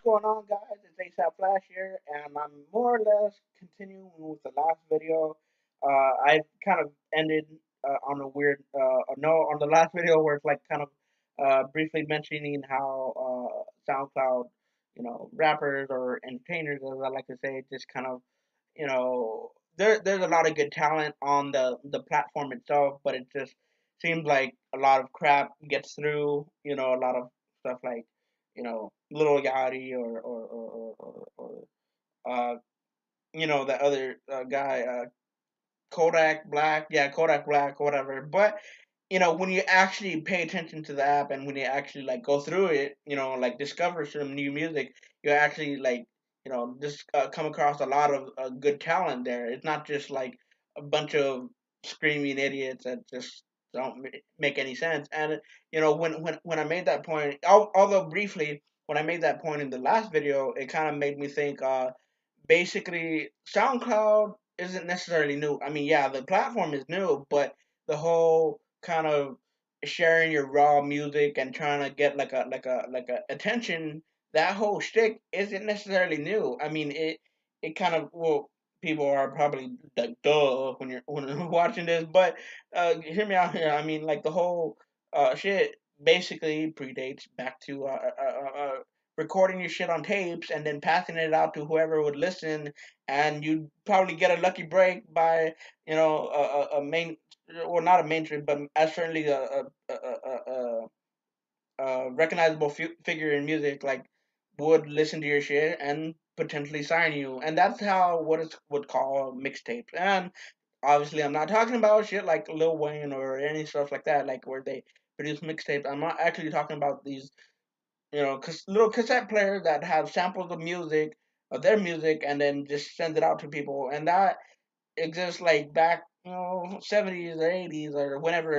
going on, guys? It's ASAP Flash here, and I'm more or less continuing with the last video. I kind of ended on a weird note on the last video where it's like kind of briefly mentioning how SoundCloud, rappers or entertainers, as I like to say, just kind of, there's a lot of good talent on the platform itself, but it just seems like a lot of crap gets through. A lot of stuff like Little Yachty or the other guy, Kodak Black, yeah, Kodak Black, whatever. But when you actually pay attention to the app and when you actually like go through it, like discover some new music, you actually like just come across a lot of good talent there. It's not just like a bunch of screaming idiots that just don't make any sense. And when I made that point, although briefly, when I made that point in the last video, it kind of made me think. Basically, SoundCloud isn't necessarily new. I mean, yeah, the platform is new, but the whole kind of sharing your raw music and trying to get like a attention, that whole shtick isn't necessarily new. I mean, it kind of, well, people are probably like duh when you're watching this, but hear me out here. I mean, like the whole shit basically predates back to recording your shit on tapes and then passing it out to whoever would listen, and you'd probably get a lucky break by a main, well, not a mainstream, but as certainly a recognizable figure in music like would listen to your shit and potentially sign you, and that's how what it's would call mixtapes. And obviously, I'm not talking about shit like Lil Wayne or any stuff like that, like where they produce mixtapes. I'm not actually talking about these little cassette players that have samples of music, of their music, and then just send it out to people. And that exists like back, 70s or 80s or whenever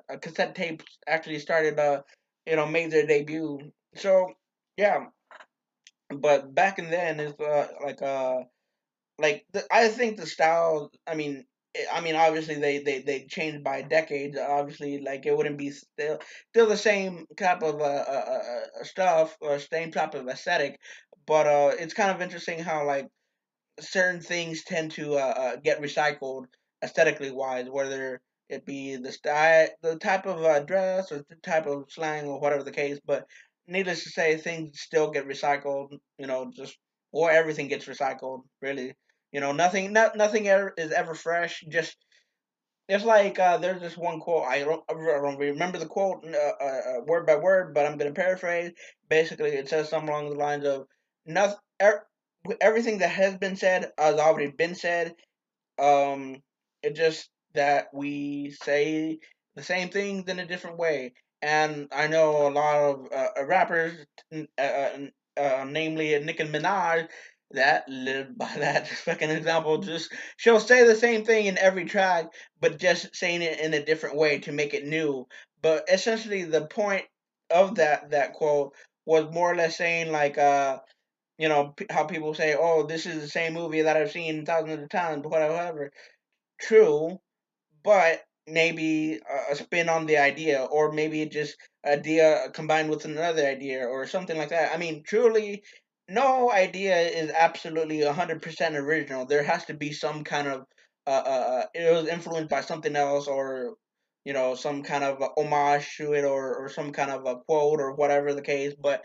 a cassette tape actually started, made their debut. So, yeah, but back in then, it's I think the style. I mean, obviously they changed by decades. Obviously, like it wouldn't be still the same type of stuff or same type of aesthetic. But it's kind of interesting how like certain things tend to get recycled aesthetically wise, whether it be the style, the type of dress, or the type of slang, or whatever the case. But needless to say, things still get recycled. Just or everything gets recycled. Really, nothing is ever fresh. Just it's like there's this one quote. I don't remember the quote word by word, but I'm gonna paraphrase. Basically, it says something along the lines of, "Nothing, everything that has been said has already been said. It's just that we say the same things in a different way." And I know a lot of rappers, namely Nicki Minaj, that live by that fucking example. Just she'll say the same thing in every track, but just saying it in a different way to make it new. But essentially, the point of that quote was more or less saying like how people say, "Oh, this is the same movie that I've seen thousands of times," whatever. True, but maybe a spin on the idea, or maybe just idea combined with another idea, or something like that. I mean, truly, no idea is absolutely 100% original. There has to be some kind of it was influenced by something else, or some kind of homage to it, or some kind of a quote, or whatever the case. But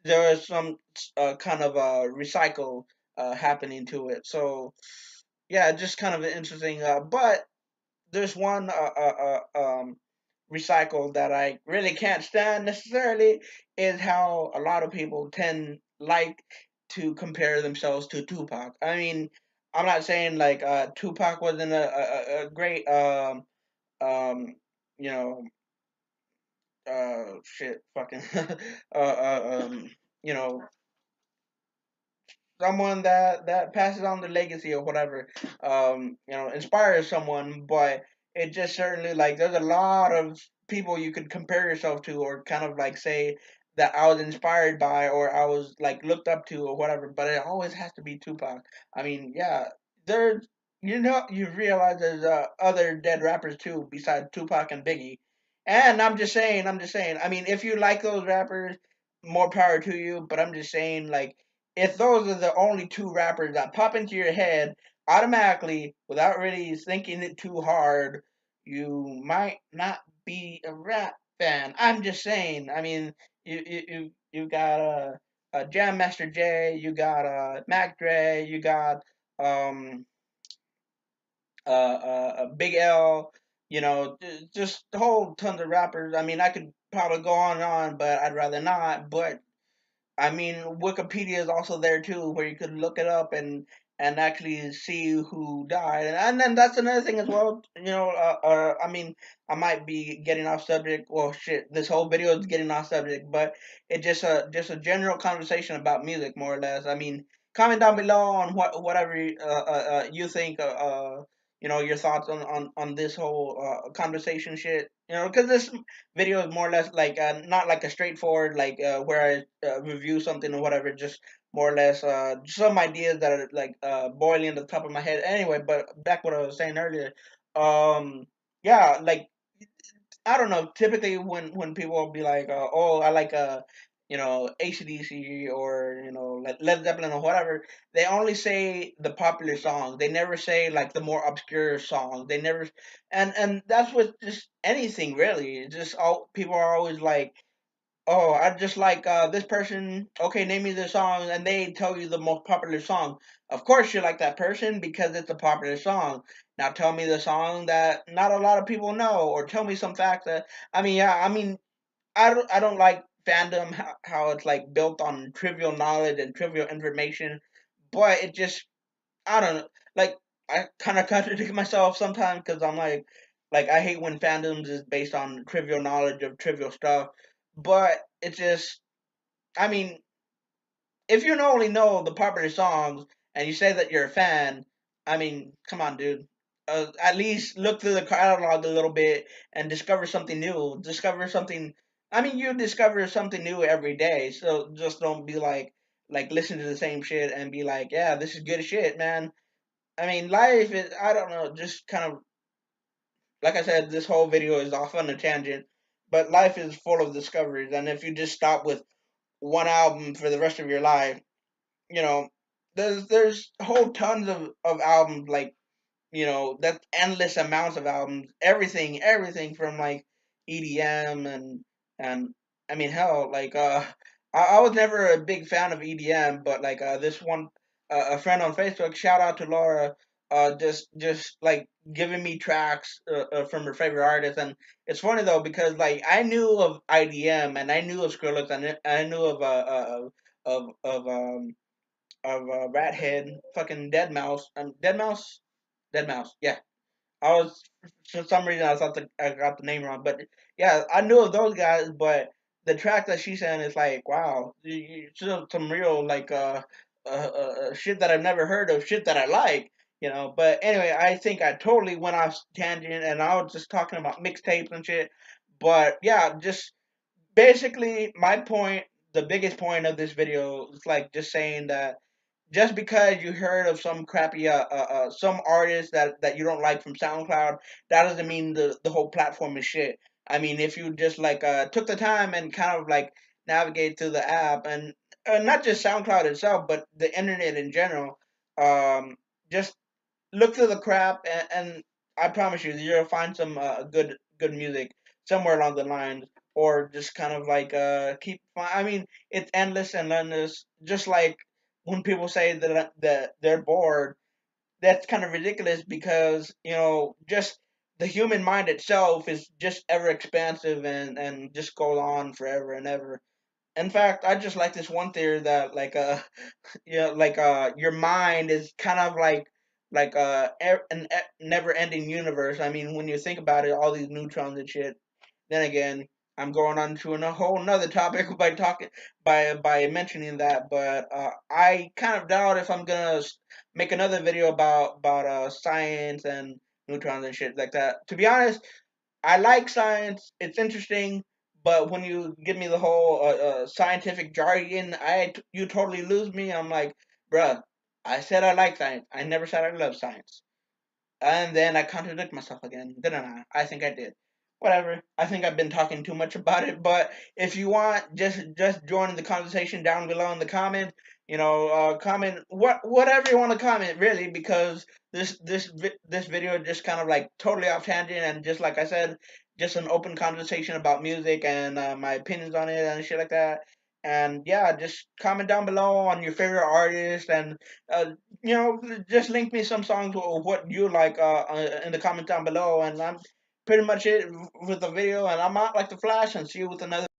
there is some kind of recycle happening to it. So yeah, just kind of interesting. But there's one recycle that I really can't stand necessarily, is how a lot of people tend like to compare themselves to Tupac. I mean, I'm not saying like Tupac wasn't a great um you know shit fucking you know someone that passes on the legacy or whatever, inspires someone. But it just certainly, like, there's a lot of people you could compare yourself to, or kind of like say that I was inspired by, or I was like looked up to, or whatever. But it always has to be Tupac. I mean, yeah, there's you realize there's other dead rappers too besides Tupac and Biggie. And I'm just saying. I mean, if you like those rappers, more power to you. But I'm just saying, like, if those are the only two rappers that pop into your head automatically without really thinking it too hard, you might not be a rap fan. I'm just saying. I mean, you got Jam Master Jay, you got Mac Dre, you got um Big L, just a whole tons of rappers. I mean, I could probably go on and on, but I'd rather not. But I mean, Wikipedia is also there too, where you could look it up and actually see who died, and then that's another thing as well. I mean, I might be getting off subject. Well, shit, this whole video is getting off subject, but it's just a general conversation about music, more or less. I mean, comment down below on whatever you think. Your thoughts on this whole conversation shit. Because this video is more or less like not like a straightforward like where I review something or whatever. Just more or less some ideas that are like boiling at the top of my head. Anyway, but back what I was saying earlier. Um, yeah, like I don't know. Typically, when people will be like, "Oh, I like AC/DC or like Led Zeppelin or whatever," they only say the popular songs. They never say like the more obscure songs. They never, and that's with just anything really. It's just all people are always like, "Oh, I just like this person. Okay, name me the song," and they tell you the most popular song. Of course, you like that person because it's a popular song. Now, tell me the song that not a lot of people know, or tell me some facts that. I mean, yeah, I mean, I don't like fandom how it's like built on trivial knowledge and trivial information, but it just I don't know. Like I kind of contradict myself sometimes because I'm like I hate when fandoms is based on trivial knowledge of trivial stuff. But it just, I mean, if you only know the popular songs and you say that you're a fan, I mean, come on, dude. At least look through the catalog a little bit and discover something new. Discover something. I mean, you discover something new every day, so just don't be like listen to the same shit and be like, yeah, this is good shit, man. I mean, life is, I don't know, just kind of, like I said, this whole video is off on a tangent, but life is full of discoveries. And if you just stop with one album for the rest of your life, you know, there's whole tons of albums like that's endless amounts of albums. Everything from like EDM and I mean hell, like I was never a big fan of EDM, but like this one a friend on Facebook, shout out to Laura, just like giving me tracks from her favorite artists, and it's funny though because like I knew of IDM and I knew of Skrillex and I knew of Rat Head, fucking Dead Mouse, Dead Mouse. Yeah, I was for some reason I thought I got the name wrong, but yeah, I knew of those guys. But the track that she sent is like, wow, some real like shit that I've never heard of, shit that I like. But anyway, I think I totally went off tangent, and I was just talking about mixtapes and shit. But yeah, just basically my point, the biggest point of this video is like just saying that just because you heard of some crappy some artist that you don't like from SoundCloud, that doesn't mean the whole platform is shit. I mean, if you just like took the time and kind of like navigate through the app and not just SoundCloud itself, but the internet in general, just look through the crap and I promise you you'll find some good music somewhere along the lines, or just kind of like I mean, it's endless and endless. Just like when people say that they're bored, that's kind of ridiculous because just the human mind itself is just ever expansive and just goes on forever and ever. In fact, I just like this one theory that like like your mind is kind of like never ending universe. I mean, when you think about it, all these neutrons and shit. Then again, I'm going on to a whole nother topic by talking by mentioning that, but I kind of doubt if I'm gonna make another video about science and neutrons and shit like that. To be honest, I like science. It's interesting, but when you give me the whole scientific jargon, you totally lose me. I'm like, bruh, I said I like science. I never said I love science. And then I contradict myself again, didn't I? I think I did. whatever. I think I've been talking too much about it, but if you want, just join the conversation down below in the comments. Comment whatever you want to comment, really, because this video just kind of like totally off tangent, and just like I said, just an open conversation about music and my opinions on it and shit like that. And yeah, just comment down below on your favorite artist, and uh, just link me some songs or what you like in the comments down below, and I'm pretty much it with the video, and I'm out like the Flash, and see you with another